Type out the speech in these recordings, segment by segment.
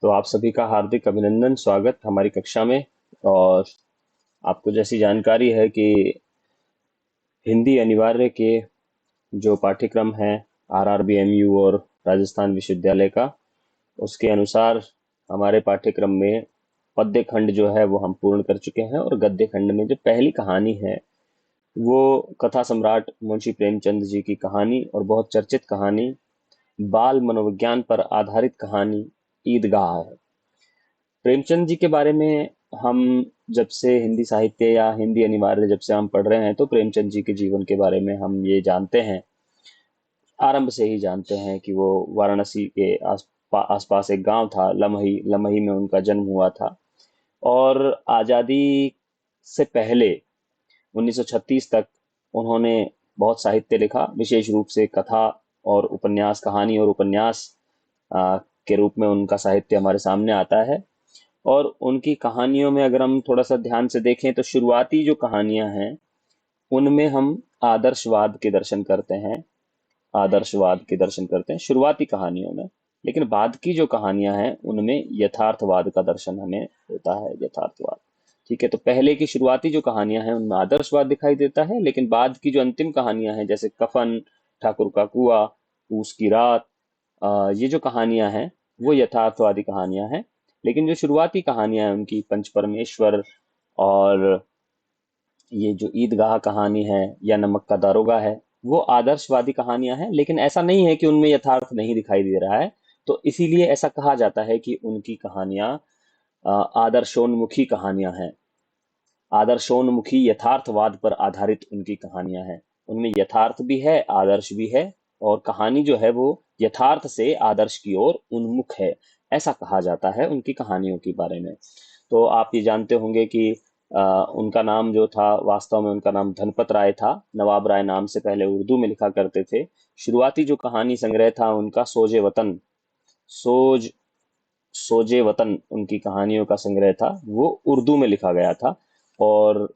तो आप सभी का हार्दिक अभिनंदन, स्वागत हमारी कक्षा में। और आपको जैसी जानकारी है कि हिंदी अनिवार्य के जो पाठ्यक्रम है आरआरबीएमयू और राजस्थान विश्वविद्यालय का, उसके अनुसार हमारे पाठ्यक्रम में पद्य खंड जो है वो हम पूर्ण कर चुके हैं। और गद्य खंड में जो पहली कहानी है वो कथा सम्राट मुंशी प्रेमचंद जी की कहानी और बहुत चर्चित कहानी, बाल मनोविज्ञान पर आधारित कहानी ईदगाह है। प्रेमचंद जी के बारे में हम जब से हिंदी साहित्य या हिंदी अनिवार्य जब से हम पढ़ रहे हैं तो प्रेमचंद जी के जीवन के बारे में हम ये जानते हैं, आरंभ से ही जानते हैं कि वो वाराणसी के आसपास एक गांव था लमही, लमही में उनका जन्म हुआ था। और आज़ादी से पहले 1936 तक उन्होंने बहुत साहित्य लिखा, विशेष रूप से कथा और उपन्यास, कहानी और उपन्यास के रूप में उनका साहित्य हमारे सामने आता है। और उनकी कहानियों में अगर हम थोड़ा सा ध्यान से देखें तो शुरुआती जो कहानियां हैं उनमें हम आदर्शवाद के दर्शन करते हैं, आदर्शवाद के दर्शन करते हैं शुरुआती कहानियों में। लेकिन बाद की जो कहानियां हैं उनमें यथार्थवाद का दर्शन हमें होता है, यथार्थवाद। ठीक है, तो पहले की शुरुआती जो कहानियां हैं उनमें आदर्शवाद दिखाई देता है, लेकिन बाद की जो अंतिम कहानियां हैं जैसे कफन, ठाकुर का कुआं, पूस की रात, ये जो कहानियां हैं वो यथार्थवादी कहानियां हैं। लेकिन जो शुरुआती कहानियां हैं उनकी पंच परमेश्वर और ये जो ईदगाह कहानी है या नमक का दारोगा है, वो आदर्शवादी कहानियां हैं। लेकिन ऐसा नहीं है कि उनमें यथार्थ नहीं दिखाई दे रहा है। तो इसीलिए ऐसा कहा जाता है कि उनकी कहानियां आदर्शोन्मुखी कहानियां हैं। आदर्शोन्मुखी यथार्थवाद पर आधारित उनकी कहानियां हैं। उनमें यथार्थ भी है, आदर्श भी है, और कहानी जो है वो यथार्थ से आदर्श की ओर उन्मुख है, ऐसा कहा जाता है उनकी कहानियों के बारे में। तो आप ये जानते होंगे कि उनका नाम जो था, वास्तव में उनका नाम धनपत राय था। नवाब राय नाम से पहले उर्दू में लिखा करते थे। शुरुआती जो कहानी संग्रह था उनका सोजे वतन, सोज सोजे वतन उनकी कहानियों का संग्रह था, वो उर्दू में लिखा गया था। और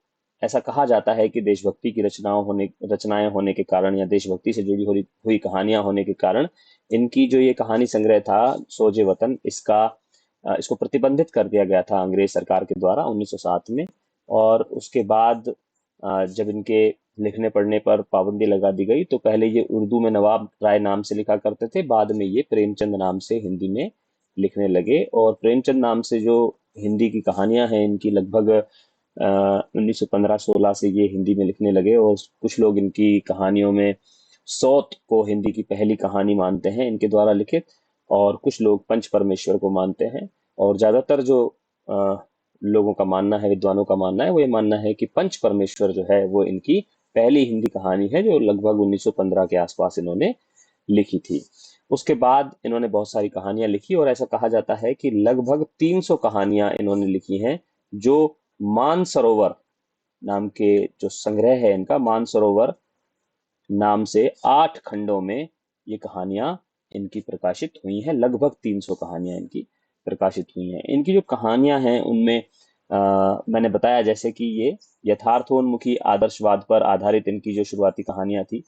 ऐसा कहा जाता है कि देशभक्ति की रचनाएं होने के कारण या देशभक्ति से जुड़ी हुई हुई कहानियां होने के कारण इनकी जो ये कहानी संग्रह था सोजे वतन, इसको प्रतिबंधित कर दिया गया था अंग्रेज सरकार के द्वारा 1907 में। और उसके बाद जब इनके लिखने पढ़ने पर पाबंदी लगा दी गई तो पहले ये उर्दू में नवाब राय नाम से लिखा करते थे, बाद में ये प्रेमचंद नाम से हिंदी में लिखने लगे। और प्रेमचंद नाम से जो हिंदी की कहानियां हैं इनकी लगभग 1915-16 से ये हिंदी में लिखने लगे। और कुछ लोग इनकी कहानियों में सौत को हिंदी की पहली कहानी मानते हैं इनके द्वारा लिखित, और कुछ लोग पंच परमेश्वर को मानते हैं। और ज्यादातर जो अ, लोगों का मानना है, विद्वानों का मानना है, वो ये मानना है कि पंच परमेश्वर जो है वो इनकी पहली हिंदी कहानी है जो लगभग 1915 के आसपास इन्होंने लिखी थी। उसके बाद इन्होंने बहुत सारी कहानियां लिखी और ऐसा कहा जाता है कि लगभग 300 कहानियां इन्होंने लिखी हैं, जो मानसरोवर नाम के जो संग्रह है इनका, मानसरोवर नाम से 8 खंडों में ये कहानियां इनकी प्रकाशित हुई हैं। लगभग 300 कहानियां इनकी प्रकाशित हुई हैं। इनकी जो कहानियां हैं उनमें मैंने बताया जैसे कि ये यथार्थोन्मुखी आदर्शवाद पर आधारित इनकी जो शुरुआती कहानियां थी,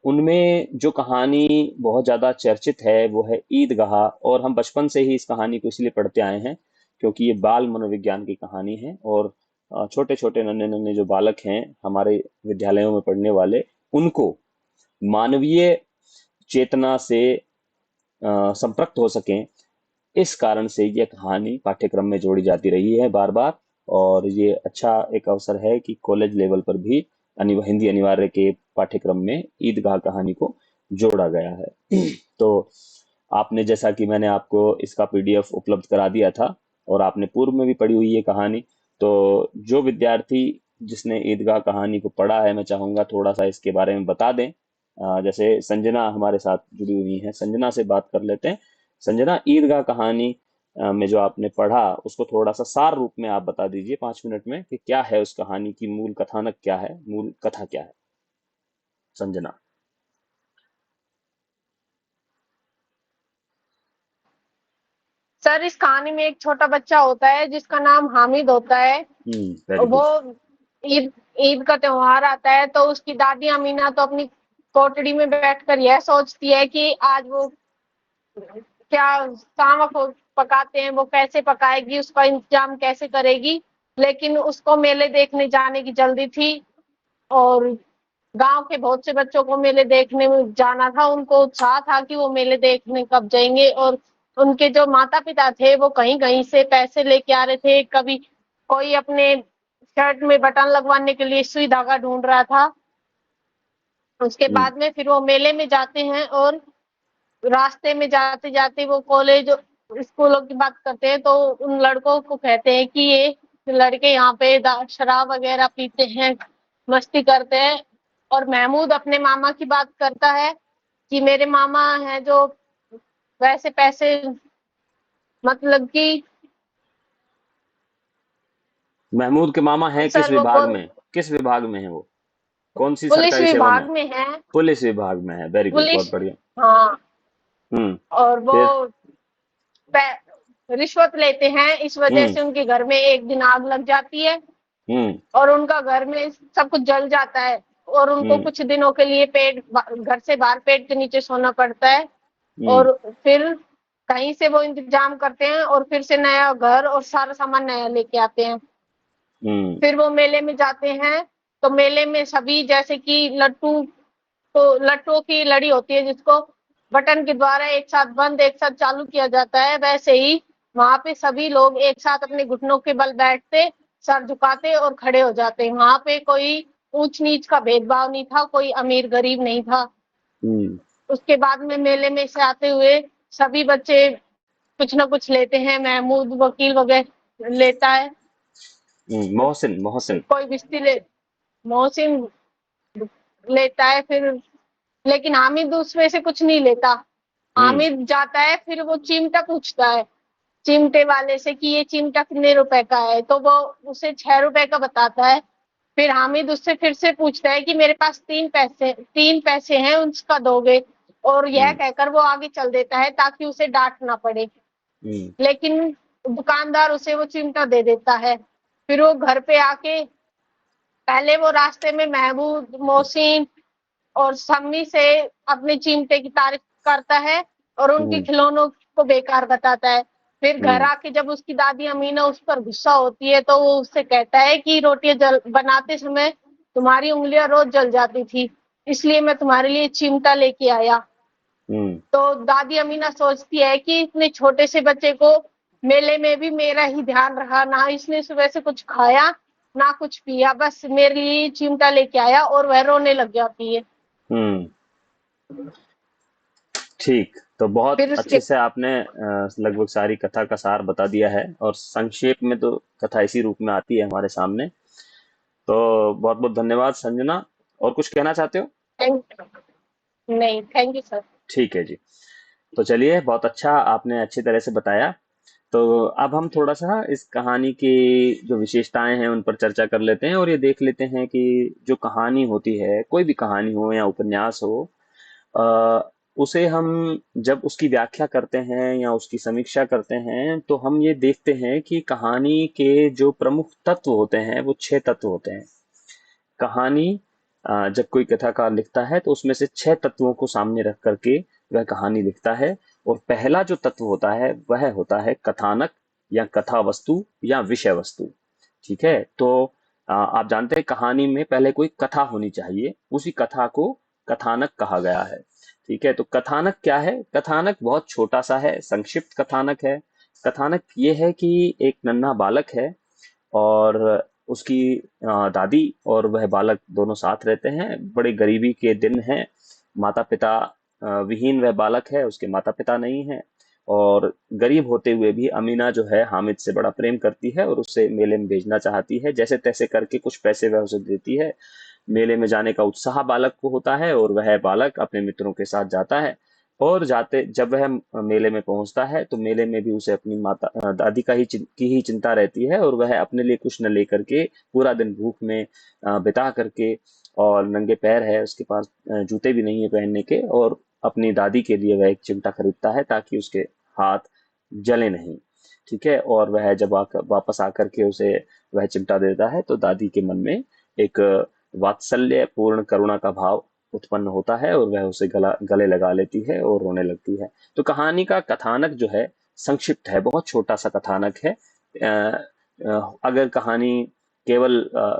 उनमें जो कहानी बहुत ज्यादा चर्चित है वो है ईदगाह। और हम बचपन से ही इस कहानी को इसलिए पढ़ते आए हैं क्योंकि ये बाल मनोविज्ञान की कहानी है। और छोटे छोटे नन्हे नन्हे जो बालक हैं हमारे विद्यालयों में पढ़ने वाले, उनको मानवीय चेतना से संपृक्त हो सकें, इस कारण से ये कहानी पाठ्यक्रम में जोड़ी जाती रही है बार बार। और ये अच्छा एक अवसर है कि कॉलेज लेवल पर भी हिंदी अनिवार्य के पाठ्यक्रम में ईदगाह कहानी को जोड़ा गया है। तो आपने, जैसा कि मैंने आपको इसका पीडीएफ उपलब्ध करा दिया था और आपने पूर्व में भी पढ़ी हुई है कहानी, तो जो विद्यार्थी जिसने ईदगाह कहानी को पढ़ा है, मैं चाहूंगा थोड़ा सा इसके बारे में बता दें। जैसे संजना हमारे साथ जुड़ी हुई है, संजना से बात कर लेते हैं। संजना, ईदगाह कहानी में जो आपने पढ़ा उसको थोड़ा सा सार रूप में आप बता दीजिए 5 मिनट में कि क्या है उस कहानी की मूल कथानक, क्या है मूल कथा, क्या है संजना। सर, इस कहानी में एक छोटा बच्चा होता है जिसका नाम हामिद होता है। वेरी वो गुड। ईद ईद का त्योहार आता है तो उसकी दादी अमीना तो अपनी कोठड़ी में बैठकर यह सोचती है कि आज वो क्या सामक पकाते हैं, वो कैसे पकाएगी, उसका इंतजाम कैसे करेगी। लेकिन उसको मेले देखने जाने की जल्दी थी, और गांव के बहुत से बच्चों को मेले देखने में जाना था। उनको उत्साह था कि वो मेले देखने कब जाएंगे, और उनके जो माता पिता थे वो कहीं कहीं से पैसे लेके आ रहे थे। कभी कोई अपने शर्ट में बटन लगवाने के लिए सुई धागा ढूंढ रहा था। उसके हम्म। बाद में फिर वो मेले में जाते हैं, और रास्ते में जाते जाते वो कॉलेज स्कूलों की बात करते हैं, तो उन लड़कों को कहते हैं कि ये लड़के यहाँ पे शराब वगैरह पीते हैं, मस्ती करते हैं। और महमूद अपने मामा की बात करता है कि मेरे मामा हैं जो वैसे पैसे, मतलब कि महमूद के मामा हैं किस सर वो विभाग में? किस विभाग में है वो? कौन सी पुलिस सरकारी सेवा में? विभाग में है। पुलिस विभाग में है, वेरी गुड, पुलिस, बहुत बढ़िया। हाँ। हम्म। और वो फिर? रिश्वत लेते हैं, इस वजह हम्म। से उनके घर में एक दिन आग लग जाती है, हम्म। और उनका घर में सब कुछ जल जाता है। और उनको हम्म। कुछ दिनों के लिए घर से बाहर पेड़ के नीचे सोना पड़ता है। हम्म। और फिर कहीं से वो इंतजाम करते हैं, और फिर से नया घर और सारा सामान नया लेके आते हैं। हम्म। फिर वो मेले में जाते हैं, तो मेले में सभी, जैसे कि लट्टू, तो लट्टू की लड़ी होती है जिसको बटन के द्वारा एक साथ बंद एक साथ चालू किया जाता है, वैसे ही वहां पे सभी लोग एक साथ अपने घुटनों के बल बैठते, सर झुकाते और खड़े हो जाते। वहां पे कोई ऊंच नीच का भेदभाव नहीं था, कोई अमीर गरीब नहीं था। हम्म। उसके बाद में मेले में से आते हुए सभी बच्चे कुछ ना कुछ लेते हैं। महमूद वकील वगैरह लेता है, मोहसिन, मोहसिन। कोई बिस्ती ले, मोहसिन लेता है। फिर लेकिन हामिद उसमें से कुछ नहीं लेता। हम्म। हामिद जाता है, फिर वो चिमटा पूछता है चिमटे वाले से कि ये चिमटा कितने रुपए का है, तो वो उसे 6 रुपए का बताता है। फिर हामिद उससे फिर से पूछता है कि मेरे पास 3 पैसे हैं, उसका दोगे? और यह हम्म। कहकर वो आगे चल देता है ताकि उसे डांट ना पड़े। हम्म। लेकिन दुकानदार उसे वो चिमटा दे देता है। फिर वो घर पे आके, पहले वो रास्ते में महबूब, मोहसिन और सम्मी से अपने चिमटे की तारीफ करता है, और उनके हम्म। खिलौनों को बेकार बताता है। फिर घर हम्म। आके जब उसकी दादी अमीना उस पर गुस्सा होती है, तो वो उससे कहता है कि रोटियां जल बनाते समय तुम्हारी उंगलियां रोज जल जाती थी, इसलिए मैं तुम्हारे लिए चिमटा लेके आया। हम्म। तो दादी अमीना सोचती है कि इतने छोटे से बच्चे को मेले में भी मेरा ही ध्यान रहा, ना इसने सुबह से कुछ खाया ना कुछ पिया, बस मेरे लिए चिमटा लेके आया, और वह रोने लग जाती है। हम्म। ठीक, तो बहुत फिर अच्छे उसके से आपने लगभग सारी कथा का सार बता दिया है, और संक्षेप में तो कथा इसी रूप में आती है हमारे सामने। तो बहुत बहुत धन्यवाद संजना। और कुछ कहना चाहते हो? थैंक नहीं, थैंक यू सर। ठीक है जी। तो चलिए, बहुत अच्छा, आपने अच्छी तरह से बताया। तो अब हम थोड़ा सा इस कहानी की जो विशेषताएं हैं उन पर चर्चा कर लेते हैं, और ये देख लेते हैं कि जो कहानी होती है, कोई भी कहानी हो या उपन्यास हो, अ, उसे हम जब उसकी व्याख्या करते हैं या उसकी समीक्षा करते हैं, तो हम ये देखते हैं कि कहानी के जो प्रमुख तत्व होते हैं वो 6 तत्व होते हैं। कहानी, जब कोई कथाकार लिखता है तो उसमें से 6 तत्वों को सामने रख करके वह कहानी लिखता है। और पहला जो तत्व होता है वह होता है कथानक, या कथा वस्तु, या विषय वस्तु। ठीक है, तो आप जानते हैं कहानी में पहले कोई कथा होनी चाहिए, उसी कथा को कथानक कहा गया है। ठीक है, तो कथानक क्या है? कथानक बहुत छोटा सा है, संक्षिप्त कथानक है। कथानक ये है कि एक नन्हा बालक है, और उसकी दादी और वह बालक दोनों साथ रहते हैं। बड़े गरीबी के दिन हैं, माता पिता विहीन वह बालक है, उसके माता पिता नहीं है। और गरीब होते हुए भी अमीना जो है हामिद से बड़ा प्रेम करती है, और उससे मेले में भेजना चाहती है। जैसे तैसे करके कुछ पैसे वह उसे देती है। मेले में जाने का उत्साह बालक को होता है, और वह बालक अपने मित्रों के साथ जाता है। और जाते जब वह मेले में पहुंचता है, तो मेले में भी उसे अपनी दादी की ही चिंता रहती है, और वह अपने लिए कुछ न लेकर के पूरा दिन भूख में बिता करके, और नंगे पैर है, उसके पास जूते भी नहीं है पहनने के, और अपनी दादी के लिए वह एक चिमटा खरीदता है ताकि उसके हाथ जले नहीं। ठीक है, और वह जब वापस आकर के उसे वह चिमटा देता है, तो दादी के मन में एक वात्सल्य पूर्ण करुणा का भाव उत्पन्न होता है और वह उसे गले लगा लेती है और रोने लगती है। तो कहानी का कथानक जो है संक्षिप्त है, बहुत छोटा सा कथानक है। अगर कहानी केवल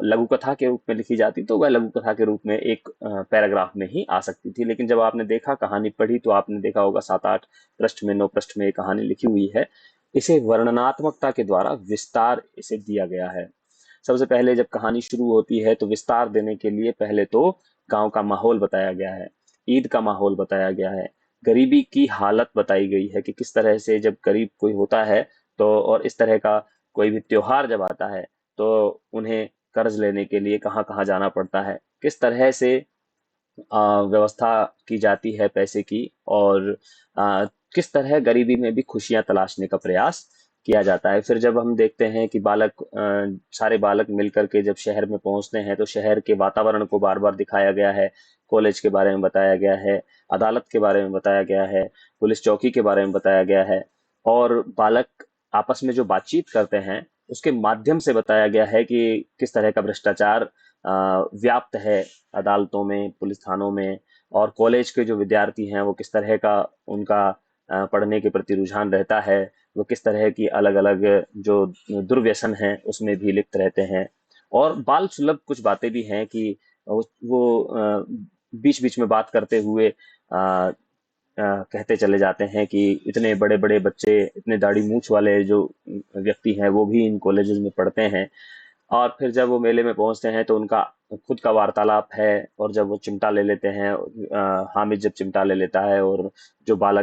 लघु कथा के रूप में लिखी जाती तो वह लघु कथा के रूप में एक पैराग्राफ में ही आ सकती थी, लेकिन जब आपने देखा कहानी पढ़ी तो आपने देखा होगा 7-8 पृष्ठ में 9 पृष्ठ में ये कहानी लिखी हुई है। इसे वर्णनात्मकता के द्वारा विस्तार इसे दिया गया है। सबसे पहले जब कहानी शुरू होती है तो विस्तार देने के लिए पहले तो गांव का माहौल बताया गया है, ईद का माहौल बताया गया है, गरीबी की हालत बताई गई है कि किस तरह से जब गरीब कोई होता है तो, और इस तरह का कोई भी त्योहार जब आता है तो उन्हें कर्ज लेने के लिए कहाँ कहाँ जाना पड़ता है, किस तरह से व्यवस्था की जाती है पैसे की, और किस तरह गरीबी में भी खुशियां तलाशने का प्रयास किया जाता है। फिर जब हम देखते हैं कि सारे बालक मिलकर के जब शहर में पहुंचते हैं तो शहर के वातावरण को बार बार दिखाया गया है, कॉलेज के बारे में बताया गया है, अदालत के बारे में बताया गया है, पुलिस चौकी के बारे में बताया गया है, और बालक आपस में जो बातचीत करते हैं उसके माध्यम से बताया गया है कि किस तरह का भ्रष्टाचार व्याप्त है अदालतों में, पुलिस थानों में, और कॉलेज के जो विद्यार्थी हैं वो किस तरह का उनका पढ़ने के प्रति रुझान रहता है, वो किस तरह की अलग अलग जो दुर्व्यसन हैं उसमें भी लिप्त रहते हैं। और बाल सुलभ कुछ बातें भी हैं कि वो बीच बीच में बात करते हुए कहते चले जाते हैं कि इतने बड़े बड़े बच्चे, इतने दाढ़ी मूछ वाले जो व्यक्ति हैं वो भी इन कॉलेजेस में पढ़ते हैं। और फिर जब वो मेले में पहुंचते हैं तो उनका खुद का वार्तालाप है, और जब वो चिमटा ले लेते हैं, हामिद जब चिमटा ले लेता है और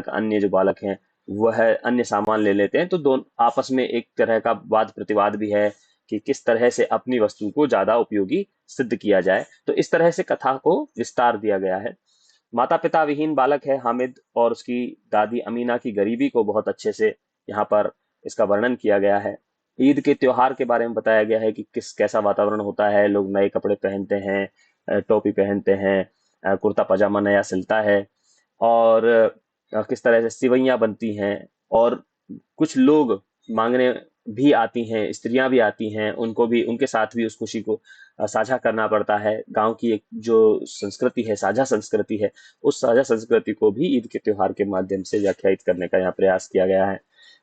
अन्य जो बालक हैं वह अन्य सामान ले लेते हैं, तो दोनों आपस में एक तरह का वाद प्रतिवाद भी है कि किस तरह से अपनी वस्तु को ज्यादा उपयोगी सिद्ध किया जाए। तो इस तरह से कथा को विस्तार दिया गया है। माता पिता विहीन बालक है हामिद, और उसकी दादी अमीना की गरीबी को बहुत अच्छे से यहाँ पर इसका वर्णन किया गया है। ईद के त्योहार के बारे में बताया गया है कि कैसा वातावरण होता है, लोग नए कपड़े पहनते हैं, टोपी पहनते हैं, कुर्ता पजामा नया सिलता है, और किस तरह से सिवैयां बनती हैं, और कुछ लोग मांगने भी आती हैं, स्त्रियां भी आती हैं, उनको भी, उनके साथ भी उस खुशी को साझा करना पड़ता है। गांव की एक जो संस्कृति है, साझा संस्कृति है, उस साझा संस्कृति को भी ईद के त्योहार के माध्यम से व्याख्यायित करने का यहाँ प्रयास किया गया है।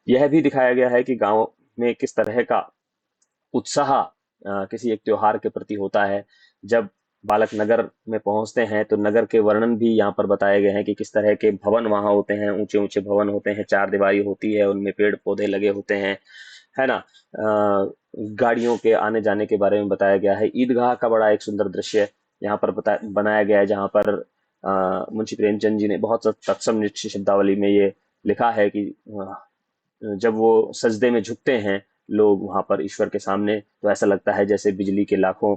यह भी दिखाया गया है कि गांव में किस तरह का उत्साह किसी एक त्योहार के प्रति होता है। जब बालक नगर में पहुंचते हैं तो नगर के वर्णन भी यहाँ पर बताए गए हैं कि किस तरह के भवन वहां होते हैं, ऊंचे ऊंचे भवन होते हैं, चार दीवारी होती है, उनमें पेड़ पौधे लगे होते हैं, है ना। गाड़ियों के आने जाने के बारे में बताया गया है। ईदगाह का बड़ा एक सुंदर दृश्य यहाँ पर बनाया गया है, जहाँ पर मुंशी प्रेमचंद जी ने बहुत तत्सम निश्चय शब्दावली में ये लिखा है कि जब वो सजदे में झुकते हैं लोग वहां पर ईश्वर के सामने, तो ऐसा लगता है जैसे बिजली के लाखों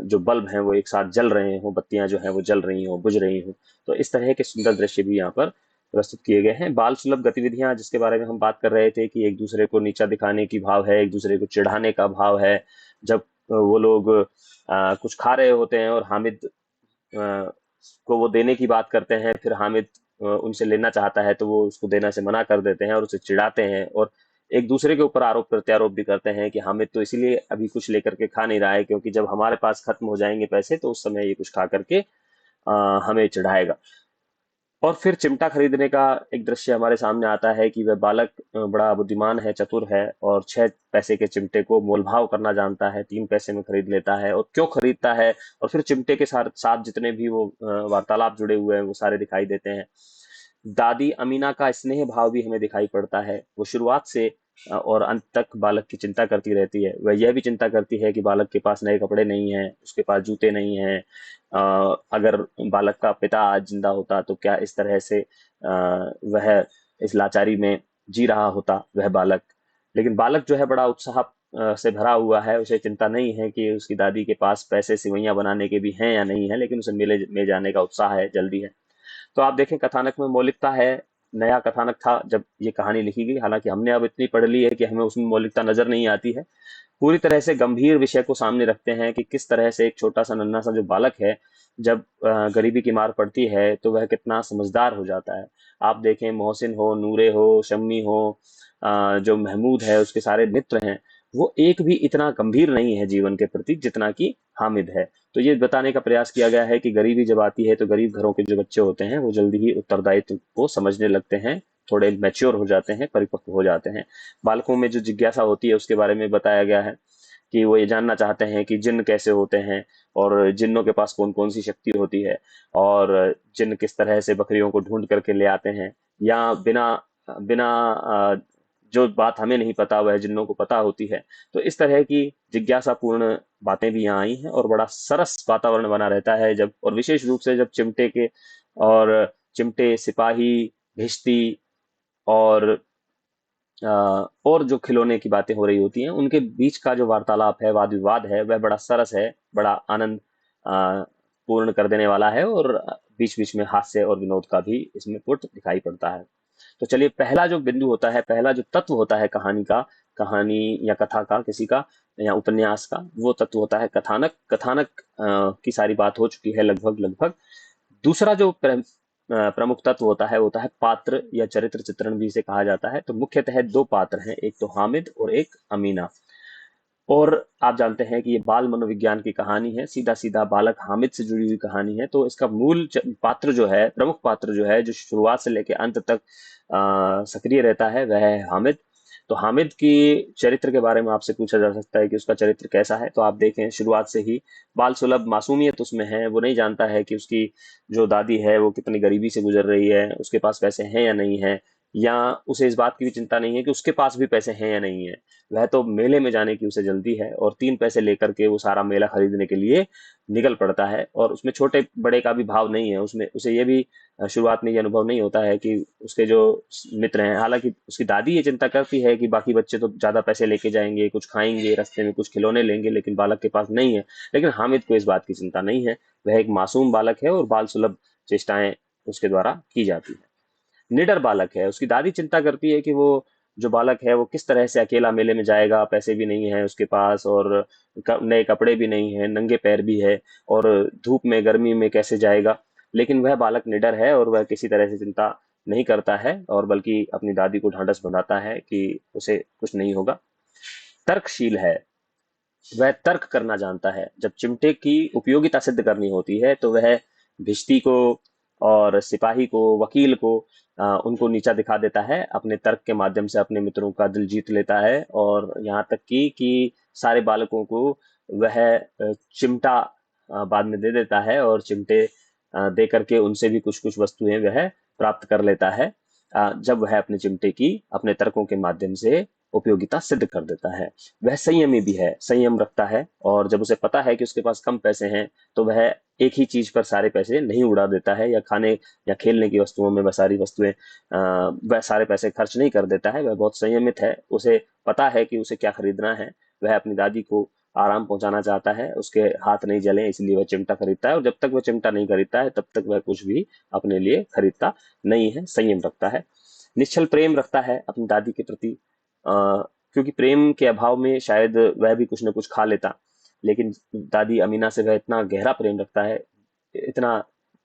जो बल्ब हैं वो एक साथ जल रहे हों, बत्तियां जो हैं वो जल रही हों, बुझ रही हों। तो इस तरह के सुंदर दृश्य भी यहाँ पर प्रस्तुत किए गए हैं। बाल सुलभ गतिविधियां जिसके बारे में हम बात कर रहे थे कि एक दूसरे को नीचा दिखाने की भाव है, एक दूसरे को चिढ़ाने का भाव है। जब वो लोग कुछ खा रहे होते हैं और हामिद को वो देने की बात करते हैं, फिर हामिद उनसे लेना चाहता है तो वो उसको देने से मना कर देते हैं और उसे चिढ़ाते हैं, और एक दूसरे के ऊपर आरोप प्रत्यारोप भी करते हैं कि हामिद तो इसीलिए अभी कुछ लेकर के खा नहीं रहा है क्योंकि जब हमारे पास खत्म हो जाएंगे पैसे तो उस समय ये कुछ खा करके हमें चिढ़ाएगा। और फिर चिमटा खरीदने का एक दृश्य हमारे सामने आता है कि वह बालक बड़ा बुद्धिमान है, चतुर है, और 6 पैसे के चिमटे को मोलभाव करना जानता है, 3 पैसे में खरीद लेता है। और क्यों खरीदता है, और फिर चिमटे के साथ साथ जितने भी वो वार्तालाप जुड़े हुए हैं वो सारे दिखाई देते हैं। दादी अमीना का स्नेह भाव भी हमें दिखाई पड़ता है। वो शुरुआत से और अंत तक बालक की चिंता करती रहती है। वह यह भी चिंता करती है कि बालक के पास नए कपड़े नहीं हैं, उसके पास जूते नहीं हैं। अगर बालक का पिता आज जिंदा होता तो क्या इस तरह से वह इस लाचारी में जी रहा होता वह बालक। लेकिन बालक जो है बड़ा उत्साह से भरा हुआ है, उसे चिंता नहीं है कि उसकी दादी के पास पैसे सिवैयां बनाने के भी हैं या नहीं है, लेकिन उसे मेले में जाने का उत्साह है, जल्दी है। तो आप देखें कथानक में मौलिकता है। नया कथानक था जब ये कहानी लिखी गई, हालांकि हमने अब इतनी पढ़ ली है कि हमें उसमें मौलिकता नजर नहीं आती है। पूरी तरह से गंभीर विषय को सामने रखते हैं कि किस तरह से एक छोटा सा नन्हा सा जो बालक है, जब गरीबी की मार पड़ती है तो वह कितना समझदार हो जाता है। आप देखें मोहसिन हो, नूरे हो, शम्मी हो, जो महमूद है उसके सारे मित्र हैं, वो एक भी इतना गंभीर नहीं है जीवन के प्रति जितना कि हामिद है। तो ये बताने का प्रयास किया गया है कि गरीबी जब आती है तो गरीब घरों के जो बच्चे होते हैं वो जल्दी ही उत्तरदायित्व को समझने लगते हैं, थोड़े मैच्योर हो जाते हैं, परिपक्व हो जाते हैं। बालकों में जो जिज्ञासा होती है उसके बारे में बताया गया है कि वो ये जानना चाहते हैं कि जिन्न कैसे होते हैं और जिन्नों के पास कौन कौन सी शक्ति होती है, और जिन्न किस तरह से बकरियों को ढूंढ करके ले आते हैं, या बिना बिना जो बात हमें नहीं पता वह जिन्नों को पता होती है। तो इस तरह की जिज्ञासापूर्ण बातें भी यहाँ आई हैं और बड़ा सरस वातावरण बना रहता है जब, और विशेष रूप से जब चिमटे के और चिमटे, सिपाही, भिश्ती और और जो खिलौने की बातें हो रही होती हैं उनके बीच का जो वार्तालाप है, वाद विवाद है, वह बड़ा सरस है, बड़ा आनंद पूर्ण कर देने वाला है, और बीच बीच में हास्य और विनोद का भी इसमें पुट दिखाई पड़ता है। तो चलिए, पहला जो बिंदु होता है, पहला जो तत्व होता है कहानी का, कहानी या कथा का, किसी का या उपन्यास का, वो तत्व होता है कथानक। कथानक की सारी बात हो चुकी है लगभग लगभग। दूसरा जो प्रमुख तत्व होता है पात्र या चरित्र चित्रण भी इसे कहा जाता है। तो मुख्यतः दो पात्र हैं, एक तो हामिद और एक अमीना। और आप जानते हैं कि ये बाल मनोविज्ञान की कहानी है, सीधा सीधा बालक हामिद से जुड़ी हुई कहानी है। तो इसका मूल पात्र जो है, प्रमुख पात्र जो है, जो शुरुआत से लेकर अंत तक सक्रिय रहता है, वह है हामिद। तो हामिद की चरित्र के बारे में आपसे पूछा जा सकता है कि उसका चरित्र कैसा है। तो आप देखें, शुरुआत से ही बाल सुलभ मासूमियत उसमें है। वो नहीं जानता है कि उसकी जो दादी है वो कितनी गरीबी से गुजर रही है, उसके पास पैसे हैं या नहीं है, या उसे इस बात की भी चिंता नहीं है कि उसके पास भी पैसे हैं या नहीं है। वह तो मेले में जाने की उसे जल्दी है, और 3 पैसे लेकर के वो सारा मेला खरीदने के लिए निकल पड़ता है। और उसमें छोटे बड़े का भी भाव नहीं है, उसमें उसे ये भी शुरुआत में ये अनुभव नहीं होता है कि उसके जो मित्र हैं, हालांकि उसकी दादी ये चिंता करती है कि बाकी बच्चे तो ज्यादा पैसे लेके जाएंगे, कुछ खाएंगे रास्ते में, कुछ खिलौने लेंगे, लेकिन बालक के पास नहीं है। लेकिन हामिद को इस बात की चिंता नहीं है। वह एक मासूम बालक है और बाल सुलभ चेष्टाएं उसके द्वारा की जाती है। निडर बालक है। उसकी दादी चिंता करती है कि वो जो बालक है वो किस तरह से अकेला मेले में जाएगा, पैसे भी नहीं है उसके पास, और नए कपड़े भी नहीं है, नंगे पैर भी है, और धूप में गर्मी में कैसे जाएगा। लेकिन वह बालक निडर है और वह किसी तरह से चिंता नहीं करता है, और बल्कि अपनी दादी को ढांढस बंधाता है कि उसे कुछ नहीं होगा। तर्कशील है। वह तर्क करना जानता है। जब चिमटे की उपयोगिता सिद्ध करनी होती है तो वह भिश्ती को और सिपाही को, वकील को, उनको नीचा दिखा देता है। अपने तर्क के माध्यम से अपने मित्रों का दिल जीत लेता है, और यहाँ तक कि सारे बालकों को वह चिमटा बाद में दे देता है, और चिमटे दे करके उनसे भी कुछ कुछ वस्तुएं वह प्राप्त कर लेता है, जब वह अपने चिमटे की अपने तर्कों के माध्यम से उपयोगिता सिद्ध कर देता है। वह संयमी भी है, संयम रखता है, और जब उसे पता है कि उसके पास कम पैसे हैं तो वह एक ही चीज पर सारे पैसे नहीं उड़ा देता है, या खाने या खेलने की वस्तुओं में वह सारी वस्तुएं वह सारे पैसे खर्च नहीं कर देता है। वह बहुत संयमित है। उसे पता है कि उसे क्या खरीदना है। वह अपनी दादी को आराम पहुंचाना चाहता है, उसके हाथ नहीं जले इसलिए वह चिमटा खरीदता है, और जब तक वह चिमटा नहीं खरीदता है तब तक वह कुछ भी अपने लिए खरीदता नहीं है। संयम रखता है। निश्चल प्रेम रखता है अपनी दादी के प्रति, क्योंकि प्रेम के अभाव में शायद वह भी कुछ न कुछ खा लेता। लेकिन दादी अमीना से वह इतना गहरा प्रेम रखता है, इतना,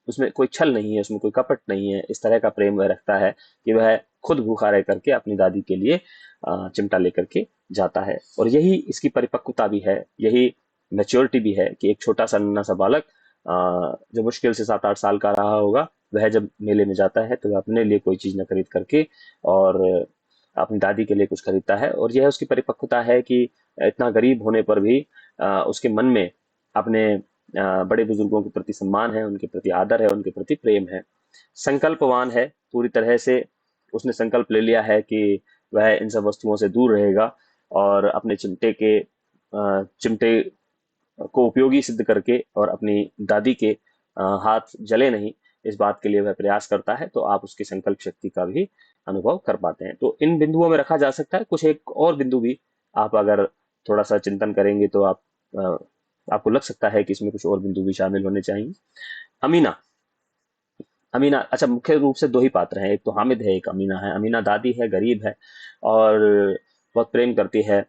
उसमें कोई छल नहीं है, उसमें कोई कपट नहीं है, इस तरह का प्रेम वह रखता है कि वह खुद भूखा रह करके अपनी दादी के लिए चिमटा लेकर के जाता है। और यही इसकी परिपक्वता भी है, यही मैच्योरिटी भी है कि एक छोटा सा नन्हा सा बालक, जो मुश्किल से 7-8 साल का रहा होगा, वह जब मेले में जाता है तो वह अपने लिए कोई चीज न खरीद करके और अपनी दादी के लिए कुछ खरीदता है। और यह उसकी परिपक्वता है कि इतना गरीब होने पर भी उसके मन में अपने बड़े बुजुर्गों के प्रति सम्मान है, उनके प्रति आदर है, उनके प्रति प्रेम है। संकल्पवान है पूरी तरह से। उसने संकल्प ले लिया है कि वह इन सब वस्तुओं से दूर रहेगा, और अपने चिमटे को उपयोगी सिद्ध करके और अपनी दादी के हाथ जले नहीं, इस बात के लिए वह प्रयास करता है। तो आप उसकी संकल्प शक्ति का भी अनुभव कर पाते हैं। तो इन बिंदुओं में रखा जा सकता है। कुछ एक और बिंदु भी आप अगर थोड़ा सा चिंतन करेंगे तो अ, आपको लग सकता है कि इसमें कुछ और बिंदु भी शामिल होने चाहिए। अमीना। अमीना, अच्छा, मुख्य रूप से दो ही पात्र हैं, एक तो हामिद है, एक अमीना है। अमीना दादी है, गरीब है, और बहुत प्रेम करती है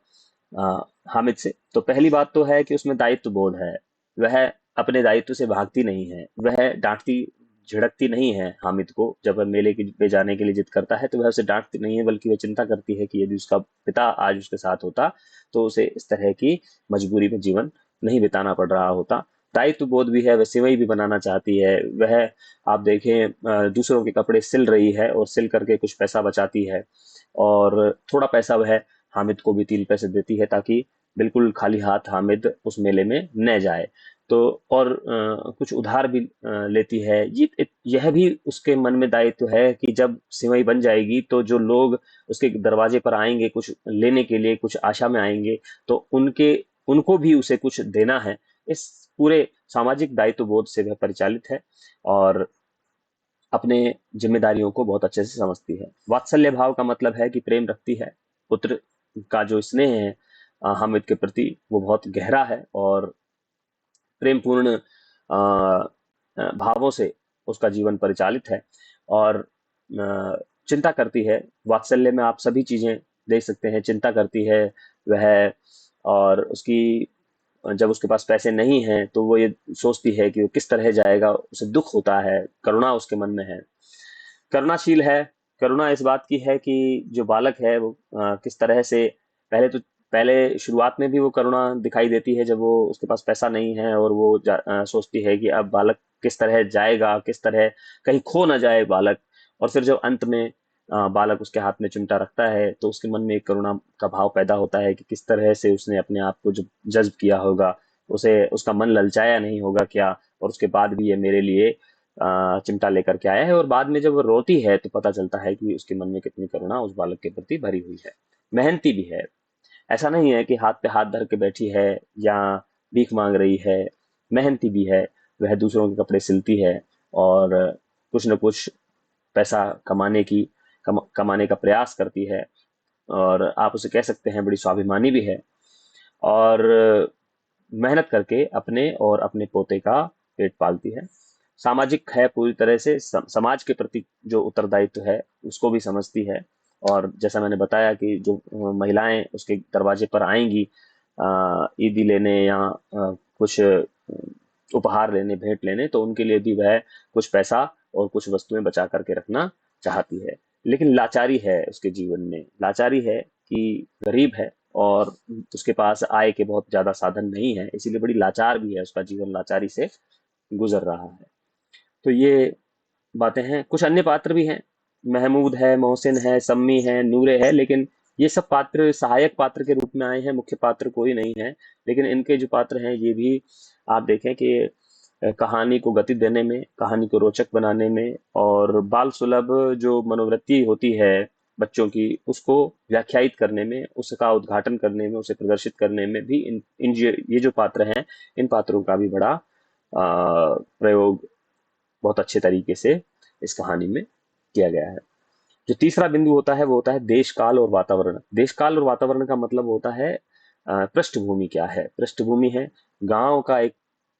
अ, हामिद से। तो पहली बात तो है कि उसमें दायित्व बोध है। वह अपने दायित्व से भागती नहीं है, वह डांटती झिड़कती नहीं है हामिद को। जब वह मेले पे जाने के लिए जिद करता है तो वह उसे डांटती नहीं है, बल्कि वह चिंता करती है कि यदि उसका पिता आज उसके साथ होता तो उसे इस तरह की मजबूरी में जीवन नहीं बिताना पड़ रहा होता। दायित्व बोध भी है, वह सिवई भी बनाना चाहती है। वह आप देखें दूसरों के कपड़े सिल रही है और सिल करके कुछ पैसा बचाती है, और थोड़ा पैसा वह हामिद को भी 3 पैसे देती है, ताकि बिल्कुल खाली हाथ हामिद उस मेले में न जाए। तो और कुछ उधार भी लेती है। यह भी उसके मन में दायित्व है कि जब सिवई बन जाएगी तो जो लोग उसके दरवाजे पर आएंगे कुछ लेने के लिए, कुछ आशा में आएंगे, तो उनको भी उसे कुछ देना है। इस पूरे सामाजिक दायित्व बोध से वह परिचालित है और अपने जिम्मेदारियों को बहुत अच्छे से समझती है। वात्सल्य भाव का मतलब है कि प्रेम रखती है। पुत्र का जो स्नेह है हामिद के प्रति, वो बहुत गहरा है और प्रेम पूर्ण भावों से उसका जीवन परिचालित है। और चिंता करती है। वात्सल्य में आप सभी चीजें देख सकते हैं। चिंता करती है वह, और उसकी जब उसके पास पैसे नहीं हैं तो वो ये सोचती है कि वो किस तरह जाएगा, उसे दुख होता है, करुणा उसके मन में है। करुणाशील है। करुणा इस बात की है कि जो बालक है वो किस तरह से पहले शुरुआत में भी वो करुणा दिखाई देती है जब वो उसके पास पैसा नहीं है, और वो सोचती है कि अब बालक किस तरह जाएगा, किस तरह कहीं खो ना जाए बालक। और फिर जब अंत में बालक उसके हाथ में चिमटा रखता है तो उसके मन में एक करुणा का भाव पैदा होता है कि किस तरह से उसने अपने आप को जो जज्ब किया होगा, उसे उसका मन ललचाया नहीं होगा क्या, और उसके बाद भी ये मेरे लिए चिमटा लेकर के आया है। और बाद में जब वो रोती है तो पता चलता है कि उसके मन में कितनी करुणा उस बालक के प्रति भरी हुई है। मेहनती भी है। ऐसा नहीं है कि हाथ पे हाथ धर के बैठी है या भीख मांग रही है। मेहनती भी है। वह दूसरों के कपड़े सिलती है और कुछ न कुछ पैसा कमाने का प्रयास करती है। और आप उसे कह सकते हैं बड़ी स्वाभिमानी भी है। और मेहनत करके अपने और अपने पोते का पेट पालती है। सामाजिक है पूरी तरह से। समाज के प्रति जो उत्तरदायित्व है उसको भी समझती है। और जैसा मैंने बताया कि जो महिलाएं उसके दरवाजे पर आएंगी ईदी लेने या कुछ उपहार लेने, भेंट लेने, तो उनके लिए भी वह कुछ पैसा और कुछ वस्तुएं बचा करके रखना चाहती है। लेकिन लाचारी है उसके जीवन में। लाचारी है कि गरीब है और उसके पास आय के बहुत ज्यादा साधन नहीं है, इसीलिए बड़ी लाचार भी है। उसका जीवन लाचारी से गुजर रहा है। तो ये बातें हैं। कुछ अन्य पात्र भी हैं। महमूद है, मोहसिन है, सम्मी है, नूरे है, लेकिन ये सब पात्र सहायक पात्र के रूप में आए हैं, मुख्य पात्र कोई नहीं है। लेकिन इनके जो पात्र हैं ये भी आप देखें कि कहानी को गति देने में, कहानी को रोचक बनाने में, और बाल सुलभ जो मनोवृत्ति होती है बच्चों की, उसको व्याख्यायित करने में, उसका उद्घाटन करने में, उसे प्रदर्शित करने में भी इन ये जो पात्र हैं, इन पात्रों का भी बड़ा प्रयोग बहुत अच्छे तरीके से इस कहानी में किया गया है। जो तीसरा बिंदु होता है वो होता है देश काल और वातावरण। देश काल और वातावरण का मतलब होता है पृष्ठभूमि क्या है। पृष्ठभूमि है गांव का एक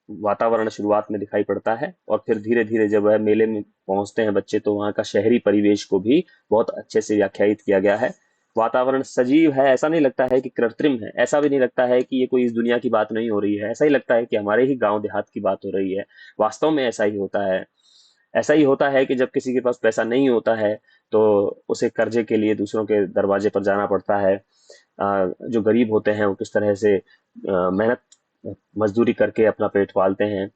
वातावरण शुरुआत में दिखाई पड़ता है, और फिर धीरे धीरे जब वह मेले में पहुंचते हैं बच्चे तो वहाँ का शहरी परिवेश को भी बहुत अच्छे से व्याख्यायित किया गया है। वातावरण सजीव है। ऐसा नहीं लगता है कि कृत्रिम है। ऐसा भी नहीं लगता है कि ये कोई इस दुनिया की बात नहीं हो रही है। ऐसा ही लगता है कि हमारे ही गांव देहात की बात हो रही है। वास्तव में ऐसा ही होता है। ऐसा ही होता है कि जब किसी के पास पैसा नहीं होता है तो उसे कर्जे के लिए दूसरों के दरवाजे पर जाना पड़ता है। जो गरीब होते हैं वो किस तरह से मेहनत मजदूरी करके अपना पेट पालते हैं।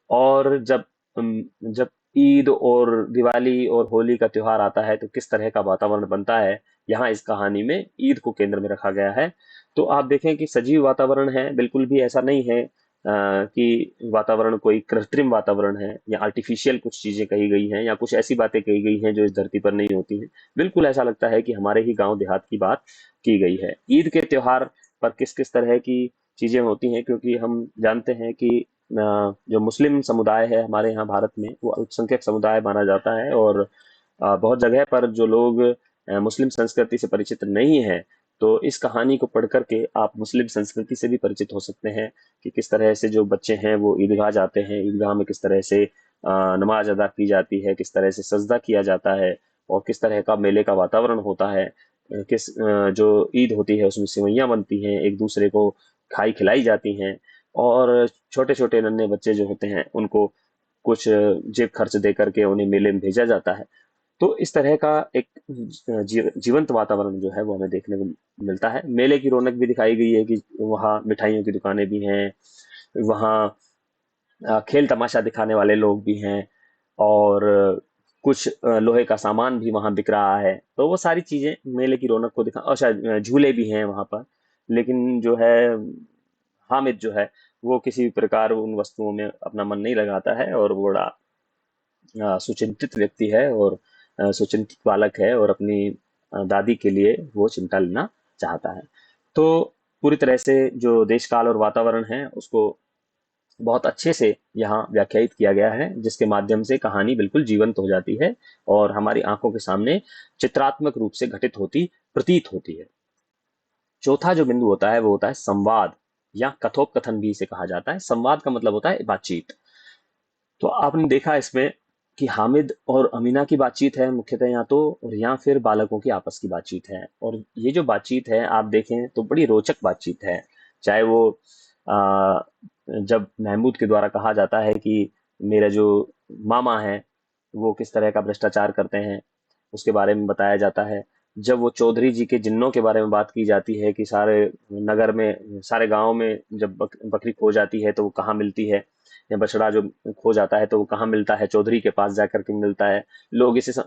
और जब ईद और दिवाली और होली का त्योहार आता है तो किस तरह का वातावरण बनता है। यहाँ इस कहानी में ईद को केंद्र में रखा गया है। तो आप देखें कि सजीव वातावरण है। बिल्कुल भी ऐसा नहीं है कि वातावरण कोई कृत्रिम वातावरण है या आर्टिफिशियल कुछ चीजें कही गई हैं या कुछ ऐसी बातें कही गई हैं जो इस धरती पर नहीं होती हैं। बिल्कुल ऐसा लगता है कि हमारे ही गांव देहात की बात की गई है। ईद के त्योहार पर किस किस तरह की चीजें होती हैं, क्योंकि हम जानते हैं कि जो मुस्लिम समुदाय है हमारे यहाँ भारत में वो अल्पसंख्यक समुदाय माना जाता है। और बहुत जगह पर जो लोग मुस्लिम संस्कृति से परिचित नहीं है, तो इस कहानी को पढ़ करके आप मुस्लिम संस्कृति से भी परिचित हो सकते हैं कि किस तरह से जो बच्चे हैं वो ईदगाह जाते हैं, ईदगाह में किस तरह से नमाज अदा की जाती है, किस तरह से सजदा किया जाता है, और किस तरह का मेले का वातावरण होता है। जो ईद होती है उसमें सिवैयाँ बनती हैं, एक दूसरे को खाई खिलाई जाती हैं, और छोटे छोटे नन्हे बच्चे जो होते हैं उनको कुछ जेब खर्च दे करके उन्हें मेले में भेजा जाता है। तो इस तरह का एक जीवंत वातावरण जो है वो हमें देखने को मिलता है। मेले की रौनक भी दिखाई गई है कि वहाँ मिठाइयों की दुकानें भी हैं, वहाँ खेल तमाशा दिखाने वाले लोग भी हैं, और कुछ लोहे का सामान भी वहाँ बिक रहा है। तो वो सारी चीजें मेले की रौनक को दिखा, और शायद झूले भी हैं वहाँ पर। लेकिन जो है, हामिद जो है वो किसी भी प्रकार उन वस्तुओं में अपना मन नहीं लगाता है, और वो बड़ा सुचिंतित व्यक्ति है, और सुचिंतित बालक है, और अपनी दादी के लिए वो चिंता लेना चाहता है। तो पूरी तरह से जो देश काल और वातावरण है उसको बहुत अच्छे से यहाँ व्याख्यायित किया गया है, जिसके माध्यम से कहानी बिल्कुल जीवंत हो जाती है और हमारी आंखों के सामने चित्रात्मक रूप से घटित होती प्रतीत होती है। चौथा जो बिंदु होता है वो होता है संवाद, या कथोपकथन भी इसे कहा जाता है। संवाद का मतलब होता है बातचीत। तो आपने देखा इसमें कि हामिद और अमीना की बातचीत है मुख्यतः यहाँ तो, और या फिर बालकों की आपस की बातचीत है। और ये जो बातचीत है आप देखें तो बड़ी रोचक बातचीत है। चाहे वो आ, जब महमूद के द्वारा कहा जाता है कि मेरा जो मामा है वो किस तरह का भ्रष्टाचार करते हैं, उसके बारे में बताया जाता है। जब वो चौधरी जी के जिन्नों के बारे में बात की जाती है कि सारे नगर में, सारे गांव में जब बकरी खो जाती है तो वो कहाँ मिलती है, या बछड़ा जो खो जाता है तो वो कहाँ मिलता है, चौधरी के पास जाकर के मिलता है। लोग इसे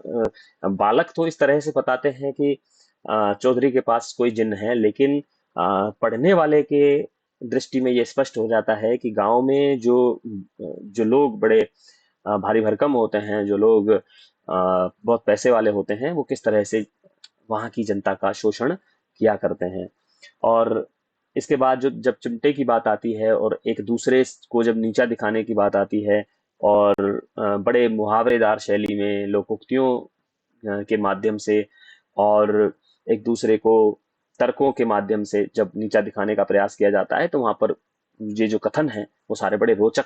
बालक तो इस तरह से बताते हैं कि चौधरी के पास कोई जिन्न है, लेकिन पढ़ने वाले के दृष्टि में ये स्पष्ट हो जाता है कि गांव में जो जो लोग बड़े भारी भरकम होते हैं, जो लोग बहुत पैसे वाले होते हैं, वो किस तरह से वहां की जनता का शोषण किया करते हैं। और इसके बाद जो जब चिमटे की बात आती है और एक दूसरे को जब नीचा दिखाने की बात आती है, और बड़े मुहावरेदार शैली में लोकोक्तियों के माध्यम से, और एक दूसरे को तर्कों के माध्यम से जब नीचा दिखाने का प्रयास किया जाता है, तो वहां पर ये जो कथन है वो सारे बड़े रोचक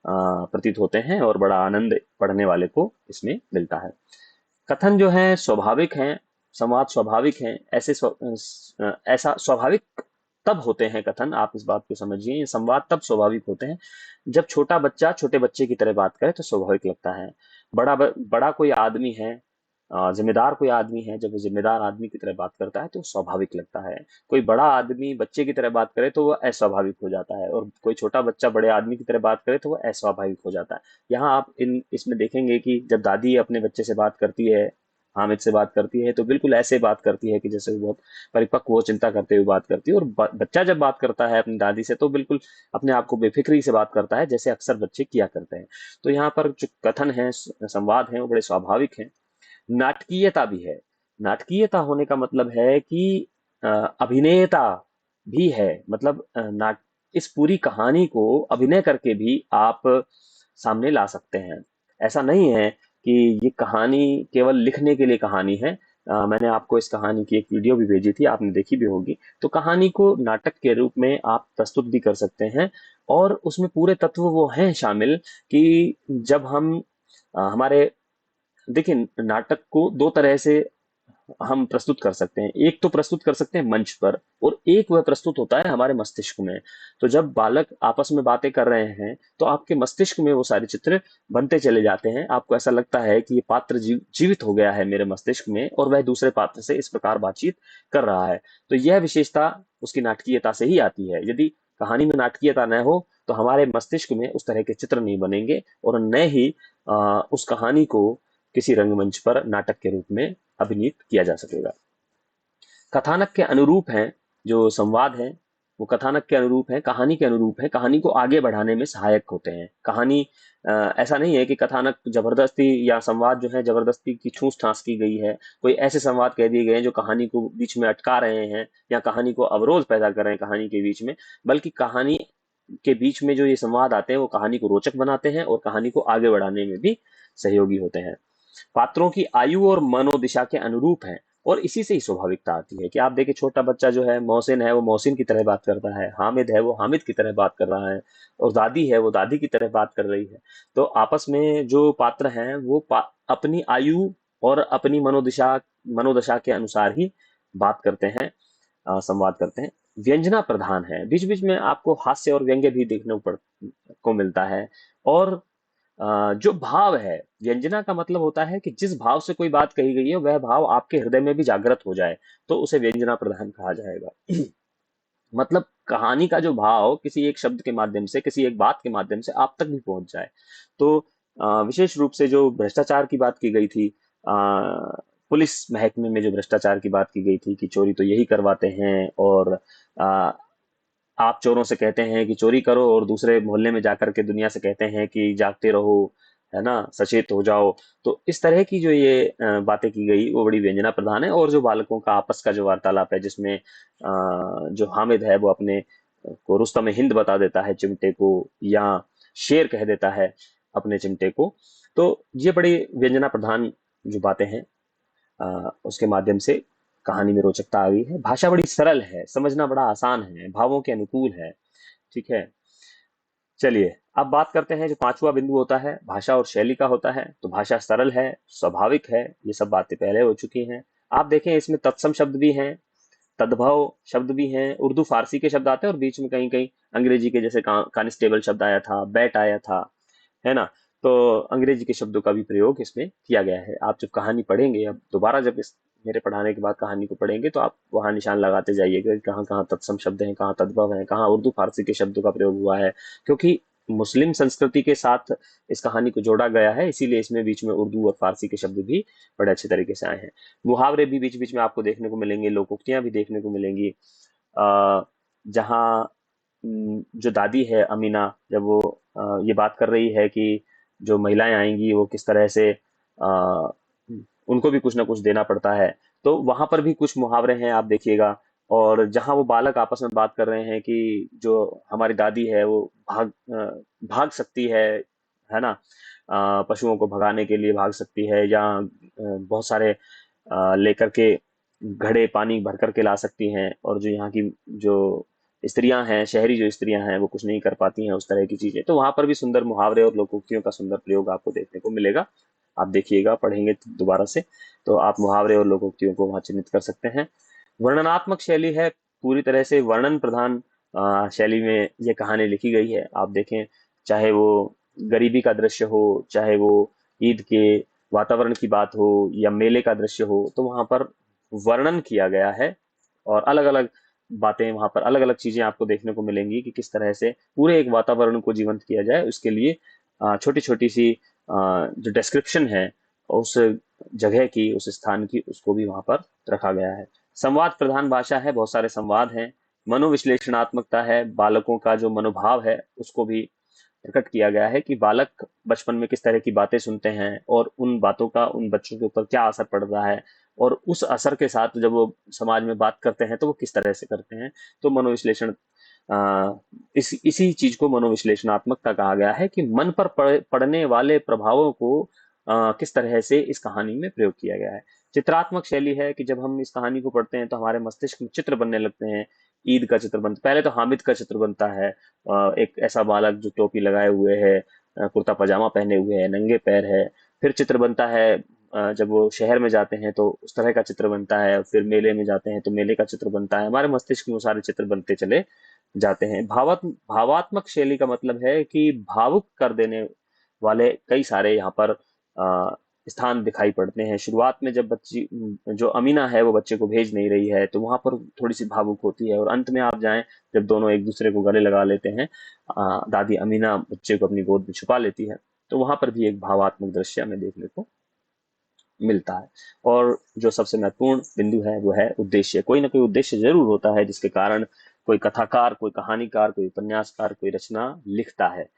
प्रतीत होते हैं, और बड़ा आनंद पढ़ने वाले को इसमें मिलता है। कथन जो है स्वाभाविक हैं, संवाद स्वाभाविक हैं। ऐसा स्वाभाविक तब होते हैं कथन, आप इस बात को समझिए, ये संवाद तब स्वाभाविक होते हैं जब छोटा बच्चा छोटे बच्चे की तरह बात करे तो स्वाभाविक लगता है। बड़ा कोई आदमी है, जिम्मेदार कोई आदमी है, जब वो जिम्मेदार आदमी की तरह बात करता है तो स्वाभाविक लगता है। कोई बड़ा आदमी बच्चे की तरह बात करे तो वो अस्वाभाविक हो जाता है, और कोई छोटा बच्चा बड़े आदमी की तरह बात करे तो वो अस्वाभाविक हो जाता है। यहाँ आप इन इसमें देखेंगे कि जब दादी अपने बच्चे से बात करती है, हामिद से बात करती है, तो बिल्कुल ऐसे बात करती है कि जैसे वो बहुत परिपक्व वो चिंता करते हुए बात करती है। और बच्चा जब बात करता है अपनी दादी से तो बिल्कुल अपने आप को बेफिक्री से बात करता है, जैसे अक्सर बच्चे किया करते हैं। तो यहाँ पर जो कथन है, संवाद है, वो बड़े स्वाभाविक हैं। नाटकीयता भी है। नाटकीयता होने का मतलब है कि अ, अभिनेता भी है, मतलब नाट इस पूरी कहानी को अभिनय करके भी आप सामने ला सकते हैं। ऐसा नहीं है कि ये कहानी केवल लिखने के लिए कहानी है। मैंने आपको इस कहानी की एक वीडियो भी भेजी थी, आपने देखी भी होगी। तो कहानी को नाटक के रूप में आप प्रस्तुत भी कर सकते हैं, और उसमें पूरे तत्व वो हैं शामिल कि जब हम हमारे देखिए, नाटक को दो तरह से हम प्रस्तुत कर सकते हैं। एक तो प्रस्तुत कर सकते हैं मंच पर, और एक वह प्रस्तुत होता है हमारे मस्तिष्क में। तो जब बालक आपस में बातें कर रहे हैं तो आपके मस्तिष्क में वो सारे चित्र बनते चले जाते हैं। आपको ऐसा लगता है कि ये पात्र जीवित हो गया है मेरे मस्तिष्क में, और वह दूसरे पात्र से इस प्रकार बातचीत कर रहा है। तो यह विशेषता उसकी नाटकीयता से ही आती है। यदि कहानी में नाटकीयता न हो तो हमारे मस्तिष्क में उस तरह के चित्र नहीं बनेंगे, और न ही उस कहानी को किसी रंगमंच पर नाटक के रूप में अभिनीत किया जा सकेगा। कथानक के अनुरूप हैं जो संवाद है, वो कथानक के अनुरूप है, कहानी के अनुरूप है, कहानी को आगे बढ़ाने में सहायक होते हैं। कहानी ऐसा नहीं है कि कथानक जबरदस्ती या संवाद जो है जबरदस्ती की ठूस ठास की गई है। कोई ऐसे संवाद कह दिए गए हैं जो कहानी को बीच में अटका रहे हैं, या कहानी को अवरोध पैदा कर रहे हैं कहानी के बीच में। बल्कि कहानी के बीच में जो ये संवाद आते हैं वो कहानी को रोचक बनाते हैं, और कहानी को आगे बढ़ाने में भी सहयोगी होते हैं। पात्रों की आयु और मनोदिशा के अनुरूप हैं, और इसी से ही स्वाभाविकता आती है कि आप देखिए, छोटा बच्चा जो है, मोहसिन है, वो मोहसिन की तरह बात करता है, हामिद है वो हामिद की तरह बात कर रहा है, और दादी है वो दादी की तरह बात कर रही है। तो आपस में जो पात्र हैं वो अपनी आयु और अपनी मनोदिशा मनोदशा के अनुसार ही बात करते हैं, संवाद करते हैं। व्यंजना प्रधान है, बीच बीच में आपको हास्य और व्यंग्य भी देखने को मिलता है। और जो भाव है, व्यंजना का मतलब होता है कि जिस भाव से कोई बात कही गई है वह भाव आपके हृदय में भी जागृत हो जाए, तो उसे व्यंजना प्रधान कहा जाएगा। मतलब कहानी का जो भाव किसी एक शब्द के माध्यम से, किसी एक बात के माध्यम से आप तक भी पहुंच जाए। तो विशेष रूप से जो भ्रष्टाचार की बात की गई थी, पुलिस महकमे में जो भ्रष्टाचार की बात की गई थी कि चोरी तो यही करवाते हैं, और आ, आप चोरों से कहते हैं कि चोरी करो और दूसरे मोहल्ले में जाकर के दुनिया से कहते हैं कि जागते रहो, है ना, सचेत हो जाओ। तो इस तरह की जो ये बातें की गई वो बड़ी व्यंजना प्रधान है। और जो बालकों का आपस का जो वार्तालाप है, जिसमें जो हामिद है वो अपने को रुस्तम हिंद बता देता है चिमटे को, या शेर कह देता है अपने चिमटे को। तो ये बड़ी व्यंजना प्रधान जो बातें हैं, उसके माध्यम से कहानी में रोचकता आ गई है। भाषा बड़ी सरल है, समझना बड़ा आसान है, भावों के अनुकूल है। ठीक है। चलिए, अब बात करते हैं, जो पांचवा बिंदु होता है भाषा और शैली का होता है। तो भाषा सरल है, स्वाभाविक है, ये सब बातें पहले हो चुकी हैं। आप देखें, इसमें तत्सम शब्द भी हैं, तद्भव शब्द भी हैं, उर्दू फारसी के शब्द आते हैं, और बीच में कहीं कहीं अंग्रेजी के, जैसे कांस्टेबल शब्द आया था, बैट आया था, है ना। तो अंग्रेजी के शब्दों का भी प्रयोग इसमें किया गया है। आप जब कहानी पढ़ेंगे, अब दोबारा जब इस मेरे पढ़ाने के बाद कहानी को पढ़ेंगे, तो आप वहां निशान लगाते जाइएगा कि कहाँ कहाँ तत्सम शब्द हैं, कहाँ तद्भव हैं, कहाँ उर्दू फारसी के शब्दों का प्रयोग हुआ है। क्योंकि मुस्लिम संस्कृति के साथ इस कहानी को जोड़ा गया है, इसीलिए इसमें बीच में उर्दू और फारसी के शब्द भी बड़े अच्छे तरीके से आए हैं। मुहावरे भी बीच बीच में आपको देखने को मिलेंगे, लोकोक्तियां भी देखने को मिलेंगी। जहाँ जो दादी है अमीना, जब वो ये बात कर रही है कि जो महिलाएं आएंगी वो किस तरह से उनको भी कुछ ना कुछ देना पड़ता है, तो वहां पर भी कुछ मुहावरे हैं, आप देखिएगा। और जहां वो बालक आपस में बात कर रहे हैं कि जो हमारी दादी है वो भाग सकती है ना, पशुओं को भगाने के लिए भाग सकती है, या बहुत सारे लेकर के घड़े पानी भर करके ला सकती हैं, और जो यहाँ की जो स्त्रियां हैं, शहरी जो स्त्रियां हैं, वो कुछ नहीं कर पाती हैं, उस तरह की चीजें। तो वहां पर भी सुंदर मुहावरे और लोकोक्तियों का सुंदर प्रयोग आपको देखने को मिलेगा। आप देखिएगा, पढ़ेंगे दोबारा से, तो आप मुहावरे और लोकोक्तियों को वहां चिन्हित कर सकते हैं। वर्णनात्मक शैली है, पूरी तरह से वर्णन प्रधान शैली में ये कहानी लिखी गई है। आप देखें, चाहे वो गरीबी का दृश्य हो, चाहे वो ईद के वातावरण की बात हो, या मेले का दृश्य हो, तो वहां पर वर्णन किया गया है। और अलग अलग बातें वहां पर, अलग अलग चीजें आपको देखने को मिलेंगी कि किस तरह से पूरे एक वातावरण को जीवंत किया जाए। उसके लिए छोटी छोटी सी जो डिस्क्रिप्शन है उस जगह की, उस स्थान की, उसको भी वहां पर रखा गया है। संवाद प्रधान भाषा है, बहुत सारे संवाद हैं। मनोविश्लेषणात्मकता है, बालकों का जो मनोभाव है उसको भी प्रकट किया गया है कि बालक बचपन में किस तरह की बातें सुनते हैं, और उन बातों का उन बच्चों के ऊपर क्या असर पड़ रहा है, और उस असर के साथ जब वो समाज में बात करते हैं तो वो किस तरह से करते हैं। तो मनोविश्लेषण, इसी चीज को मनोविश्लेषणात्मकता कहा गया है कि मन पर पड़ने वाले प्रभावों को किस तरह से इस कहानी में प्रयोग किया गया है। चित्रात्मक शैली है कि जब हम इस कहानी को पढ़ते हैं तो हमारे मस्तिष्क में चित्र बनने लगते हैं। ईद का चित्र बनता, पहले तो हामिद का चित्र बनता है, एक ऐसा बालक जो टोपी लगाए हुए है, कुर्ता पजामा पहने हुए है, नंगे पैर है। फिर चित्र बनता है, जब वो शहर में जाते हैं तो उस तरह का चित्र बनता है, फिर मेले में जाते हैं तो मेले का चित्र बनता है। हमारे मस्तिष्क में वो सारे चित्र बनते चले जाते हैं। भावात्मक शैली का मतलब है कि भावुक कर देने वाले कई सारे यहाँ पर स्थान दिखाई पड़ते हैं। शुरुआत में जब बच्ची, जो अमीना है, वो बच्चे को भेज नहीं रही है, तो वहां पर थोड़ी सी भावुक होती है। और अंत में आप जाएं, जब दोनों एक दूसरे को गले लगा लेते हैं, दादी अमीना बच्चे को अपनी गोद में छुपा लेती है, तो वहां पर भी एक भावात्मक दृश्य हमें देखने को मिलता है। और जो सबसे महत्वपूर्ण बिंदु है वो है उद्देश्य। कोई ना कोई उद्देश्य जरूर होता है जिसके कारण कोई कथाकार, कोई कहानीकार, कोई उपन्यासकार कोई रचना लिखता है।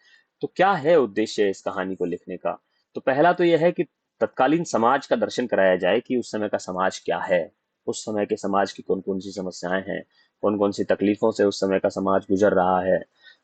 तो क्या है उद्देश्य इस कहानी को लिखने का? तो पहला तो यह है कि तत्कालीन समाज का दर्शन कराया जाए कि उस समय का समाज क्या है, उस समय के समाज की कौन कौन सी समस्याएं हैं, कौन कौन सी तकलीफों से उस समय का समाज गुजर रहा है।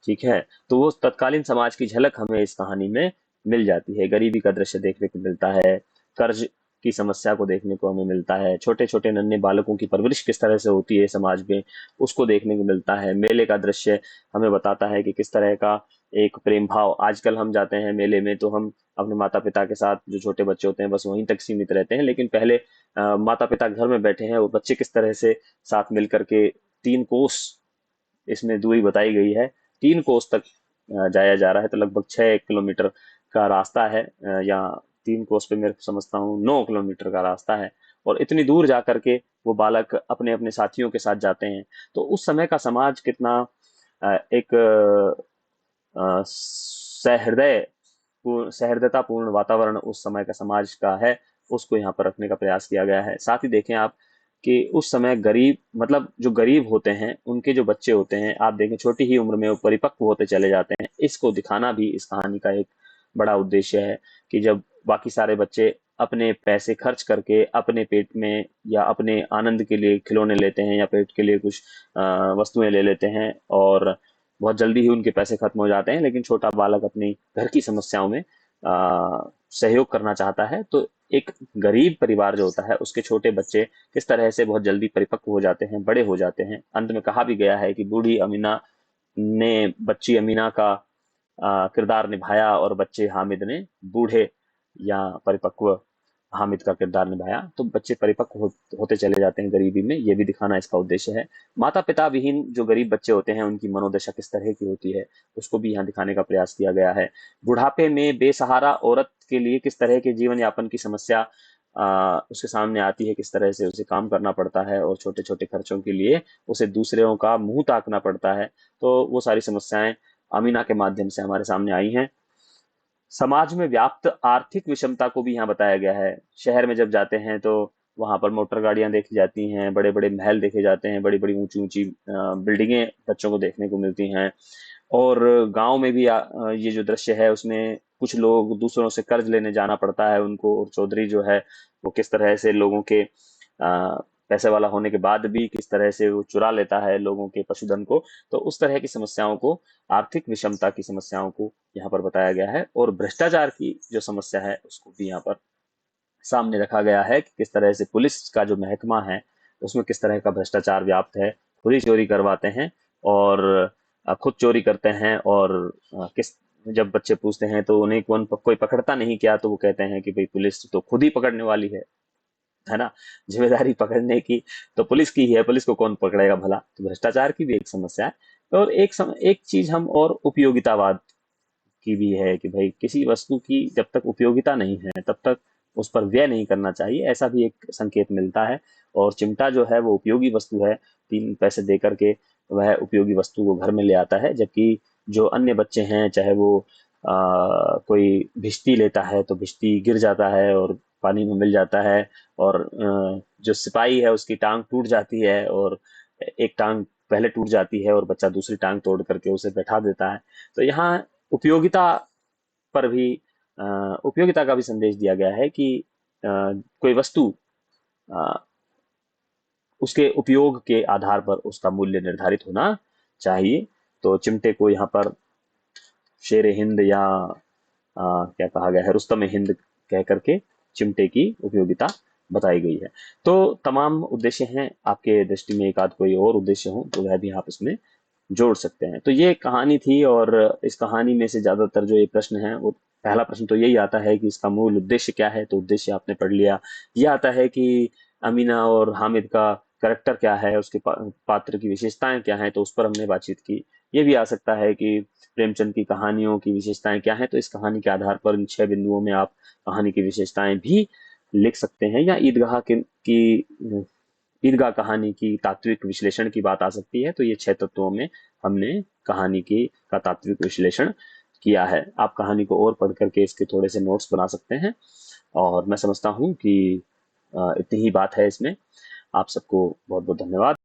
ठीक है। तो वो तत्कालीन समाज की झलक हमें इस कहानी में मिल जाती है। गरीबी का दृश्य देखने को मिलता है, कर्ज की समस्या को देखने को हमें मिलता है, छोटे छोटे नन्हे बालकों की परवरिश किस तरह से होती है समाज में, उसको देखने को मिलता है। मेले का दृश्य हमें बताता है कि किस तरह का एक प्रेम भाव, आजकल हम जाते हैं मेले में तो हम अपने माता पिता के साथ, जो छोटे बच्चे होते हैं, बस वहीं तक सीमित रहते हैं। लेकिन पहले माता पिता घर में बैठे हैं और बच्चे किस तरह से साथ मिल करके 3 कोस, इसमें दूरी बताई गई है, 3 कोस तक जाया जा रहा है, तो लगभग 6 किलोमीटर का रास्ता है, या 3 कोस पे मैं समझता हूँ 9 किलोमीटर का रास्ता है, और इतनी दूर जा करके वो बालक अपने अपने साथियों के साथ जाते हैं। तो उस समय का समाज कितना एक सहृदयता पूर्ण वातावरण उस समय का समाज का है, उसको यहाँ पर रखने का प्रयास किया गया है। साथ ही देखें आप कि उस समय गरीब, मतलब जो गरीब होते हैं उनके जो बच्चे होते हैं, आप देखें छोटी ही उम्र में वो परिपक्व होते चले जाते हैं। इसको दिखाना भी इस कहानी का एक बड़ा उद्देश्य है कि जब बाकी सारे बच्चे अपने पैसे खर्च करके अपने पेट में या अपने आनंद के लिए खिलौने लेते हैं या पेट के लिए कुछ वस्तुएं ले लेते हैं, और बहुत जल्दी ही उनके पैसे खत्म हो जाते हैं, लेकिन छोटा बालक अपनी घर की समस्याओं में सहयोग करना चाहता है, तो एक गरीब परिवार जो होता है उसके छोटे बच्चे किस तरह से बहुत जल्दी परिपक्व हो जाते हैं, बड़े हो जाते हैं। अंत में कहा भी गया है कि बूढ़ी अमीना ने बच्ची अमीना का किरदार निभाया, और बच्चे हामिद ने बूढ़े या परिपक्व हामिद का किरदार निभाया। तो बच्चे परिपक्व होते चले जाते हैं गरीबी में, ये भी दिखाना इसका उद्देश्य है। माता पिता विहीन जो गरीब बच्चे होते हैं उनकी मनोदशा किस तरह की होती है, उसको भी यहाँ दिखाने का प्रयास किया गया है। बुढ़ापे में बेसहारा औरत के लिए किस तरह के जीवन यापन की समस्या उसके सामने आती है, किस तरह से उसे काम करना पड़ता है, और छोटे छोटे खर्चों के लिए उसे दूसरों का मुंह ताकना पड़ता है। तो वो सारी समस्याएं अमीना के माध्यम से हमारे सामने आई हैं। समाज में व्याप्त आर्थिक विषमता को भी यहाँ बताया गया है। शहर में जब जाते हैं तो वहां पर मोटर गाड़ियां देखी जाती हैं, बड़े बड़े महल देखे जाते हैं, बड़ी बड़ी ऊंची ऊंची बिल्डिंगें बच्चों को देखने को मिलती हैं। और गांव में भी ये जो दृश्य है उसमें कुछ लोग दूसरों से कर्ज लेने जाना पड़ता है उनको, और चौधरी जो है वो किस तरह से लोगों के पैसे वाला होने के बाद भी किस तरह से वो चुरा लेता है लोगों के पशुधन को। तो उस तरह की समस्याओं को, आर्थिक विषमता की समस्याओं को यहाँ पर बताया गया है, और भ्रष्टाचार की जो समस्या है उसको भी यहाँ पर सामने रखा गया है कि किस तरह से पुलिस का जो महकमा है उसमें किस तरह का भ्रष्टाचार व्याप्त है। खुद ही चोरी करवाते हैं और खुद चोरी करते हैं, और किस जब बच्चे पूछते हैं तो उन्हें कोई पकड़ता नहीं क्या, तो वो कहते हैं कि भाई पुलिस तो खुद ही पकड़ने वाली है ना, जिम्मेदारी पकड़ने की तो पुलिस की ही है, पुलिस को कौन पकड़ेगा भला। तो भ्रष्टाचार की भी एक समस्या है। और एक चीज हम और उपयोगितावाद की भी है कि भाई किसी वस्तु की जब तक उपयोगिता नहीं है तब तक उस पर व्यय नहीं करना चाहिए, ऐसा भी एक संकेत मिलता है। और चिमटा जो है वो उपयोगी वस्तु है, 3 पैसे दे करके वह उपयोगी वस्तु को घर में ले आता है, जबकि जो अन्य बच्चे हैं चाहे वो कोई भिश्ती लेता है तो भिश्ती गिर जाता है और पानी में मिल जाता है, और जो सिपाही है उसकी टांग टूट जाती है, और एक टांग पहले टूट जाती है और बच्चा दूसरी टांग तोड़ करके उसे बैठा देता है। तो यहाँ उपयोगिता पर भी उपयोगिता का भी संदेश दिया गया है कि कोई वस्तु अ, उसके उपयोग के आधार पर उसका मूल्य निर्धारित होना चाहिए। तो चिमटे को यहाँ पर शेर हिंद या क्या कहा गया है, रुस्तम हिंद कह करके चिमटे की उपयोगिता बताई गई है। तो तमाम उद्देश्य हैं, आपके दृष्टि में एक आध कोई और उद्देश्य हो तो वह भी आप इसमें जोड़ सकते हैं। तो ये कहानी थी, और इस कहानी में से ज्यादातर जो ये प्रश्न है वो, पहला प्रश्न तो यही आता है कि इसका मूल उद्देश्य क्या है, तो उद्देश्य आपने पढ़ लिया। ये आता है कि अमीना और हामिद का करेक्टर क्या है, उसके पात्र की विशेषताएं क्या हैं, तो उस पर हमने बातचीत की। ये भी आ सकता है कि प्रेमचंद की कहानियों की विशेषताएं क्या हैं, तो इस कहानी के आधार पर इन 6 बिंदुओं में आप कहानी की विशेषताएं भी लिख सकते हैं। या ईदगाह कहानी की तात्विक विश्लेषण की बात आ सकती है, तो ये 6 तत्वों में हमने कहानी की का तात्विक विश्लेषण किया है। आप कहानी को और पढ़ करके इसके थोड़े से नोट्स बना सकते हैं, और मैं समझता हूँ कि इतनी ही बात है इसमें। आप सबको बहुत बहुत धन्यवाद।